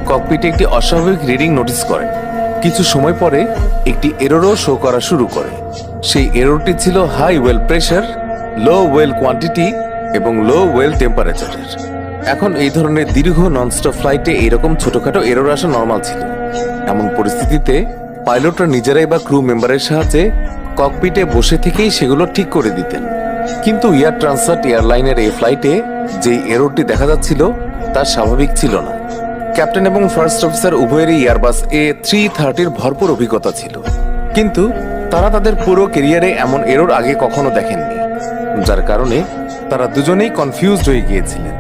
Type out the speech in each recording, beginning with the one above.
ককপিটে একটি অস্বাভাবিক reading notice করেন। কিছু সময় পরে একটি এররও শো করা শুরু করে। সেই এররটি ছিল হাই ওয়েল প্রেশার, লো ওয়েল কোয়ান্টিটি এবং লো ওয়েল টেম্পারেচারের। এখন এই ধরনের দীর্ঘ ননস্টপ ফ্লাইটে এইরকম ছোটখাটো এরর আসা নর্মাল ছিল। এমন পরিস্থিতিতে পাইলটরা নিজেরাই বা ক্রু মেম্বারের সাহায্যে ককপিটে বসে থেকেই সেগুলো ঠিক করে দিতেন। কিন্তু এয়ার ট্রান্সট এয়ারলাইনের এই ফ্লাইটে যে এররটি দেখা যাচ্ছিল তা স্বাভাবিক ছিল না। ক্যাপ্টেন এবং ফার্স্ট অফিসার উভয়েরই এয়ারবাস A330-র ভরপুর অভিজ্ঞতা ছিল, কিন্তু তারা তাদের পুরো ক্যারিয়ারে এমন এরর আগে কখনো দেখেননি, যার কারণে তারা দুজনেই কনফিউজড হয়ে গিয়েছিলেন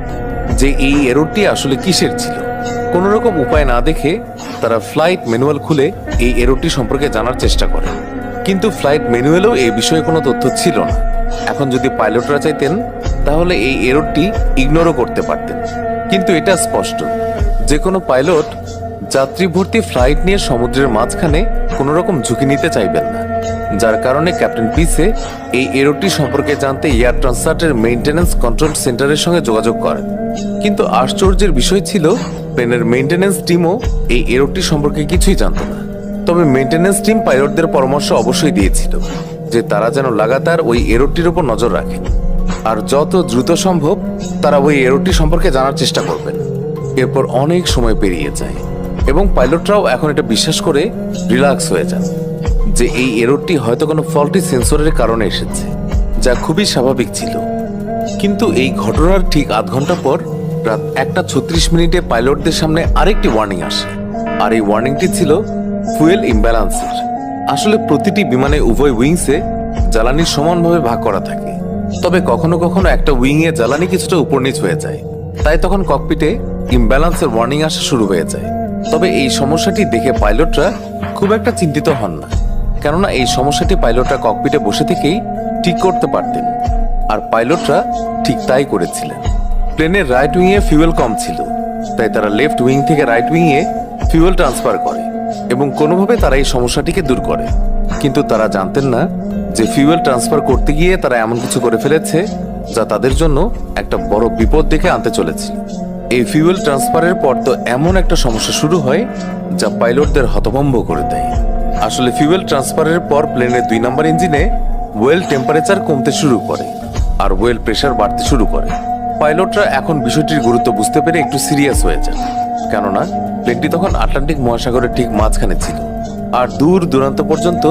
যে এই এররটি আসলে কিসের ছিল। কোনো রকম উপায় না দেখে তারা ফ্লাইট ম্যানুয়াল খুলে এই এররটি সম্পর্কে জানার চেষ্টা করে, কিন্তু ফ্লাইট ম্যানুয়ালেও এই বিষয়ে কোনো তথ্য ছিল না। এখন যদি পাইলটরা চাইতেন তাহলে এই এররটি ইগনোরও করতে পারতেন, কিন্তু এটা স্পষ্ট যে কোনো পাইলট যাত্রী ভর্তি ফ্লাইট নিয়ে সমুদ্রের মাঝখানে কোনো রকম ঝুঁকি নিতে চাইবেন না, যার কারণে ক্যাপ্টেন পিসে এই এররটি সম্পর্কে জানতে এয়ার ট্রান্সটের মেইনটেনেন্স কন্ট্রোল সেন্টারের সঙ্গে যোগাযোগ করেন। কিন্তু আশ্চর্যের বিষয় ছিল প্লেনের মেইনটেনেন্স টিমও এই এররটি সম্পর্কে কিছুই জানত না। তবে মেইনটেনেন্স টিম পাইলটদের পরামর্শ অবশ্যই দিয়েছিল যে তারা যেন লাগাতার ওই এররটির উপর নজর রাখেন আর যত দ্রুত সম্ভব তারা ওই এররটি সম্পর্কে জানার চেষ্টা করবেন। এরপর অনেক সময় পেরিয়ে যায় এবং পাইলটরাও এখন এটা বিশ্বাস করে রিল্যাক্স হয়ে যান যে এই এররটি হয়তো কোনো ফল্টি সেন্সরের কারণে এসেছে, যা খুবই স্বাভাবিক ছিল। কিন্তু এই ঘটনার ঠিক আধ ঘন্টা পর রাত 1:36 পাইলটদের সামনে আরেকটি ওয়ার্নিং আসে, আর এই ওয়ার্নিংটি ছিল ফুয়েল ইমব্যালেন্সের। আসলে প্রতিটি বিমানে উভয় উইংসে জ্বালানি সমানভাবে ভাগ করা থাকে, তবে কখনো কখনো একটা উইংয়ে জ্বালানি কিছুটা উপর নিচ হয়ে যায়, তাই তখন ককপিটে ইমব্যালেন্সের ওয়ার্নিং আসা শুরু হয়ে যায়। তবে এই সমস্যাটি দেখে পাইলটরা খুব একটা চিন্তিত হন না, কেননা এই সমস্যাটি পাইলটরা ককপিটে বসে থেকেই ঠিক করতে পারতেন, আর পাইলটরা ঠিক তাই করেছিলেন। প্লেনের রাইট উইংয়ে ফিউয়েল কম ছিল, তাই তারা লেফট উইং থেকে রাইট উইংয়ে ফিউয়েল ট্রান্সফার করে এবং কোনোভাবে তারা এই সমস্যাটিকে দূর করে। কিন্তু তারা জানতেন না যে ফিউয়েল ট্রান্সফার করতে গিয়ে তারা এমন কিছু করে ফেলেছে যা তাদের জন্য একটা বড় বিপদ ডেকে আনতে চলেছিল। এই ফিউয়েল ট্রান্সফারের পর তো এমন একটা সমস্যা শুরু হয় যা পাইলটদের হতভম্ব করে দেয়। আসলে ফিউয়েল ট্রান্সফারের পর প্লেনের 2 নম্বর ইঞ্জিনে ওয়েল টেম্পারেচার কমতে শুরু করে আর ওয়েল প্রেশার বাড়তে শুরু করে। পাইলটরা এখন বিষয়টির গুরুত্ব বুঝতে পেরে একটু সিরিয়াস হয়ে যান, কেননা প্লেনটি তখন আটলান্টিক মহাসাগরের ঠিক মাঝখানে ছিল আর দূর দূরান্ত পর্যন্ত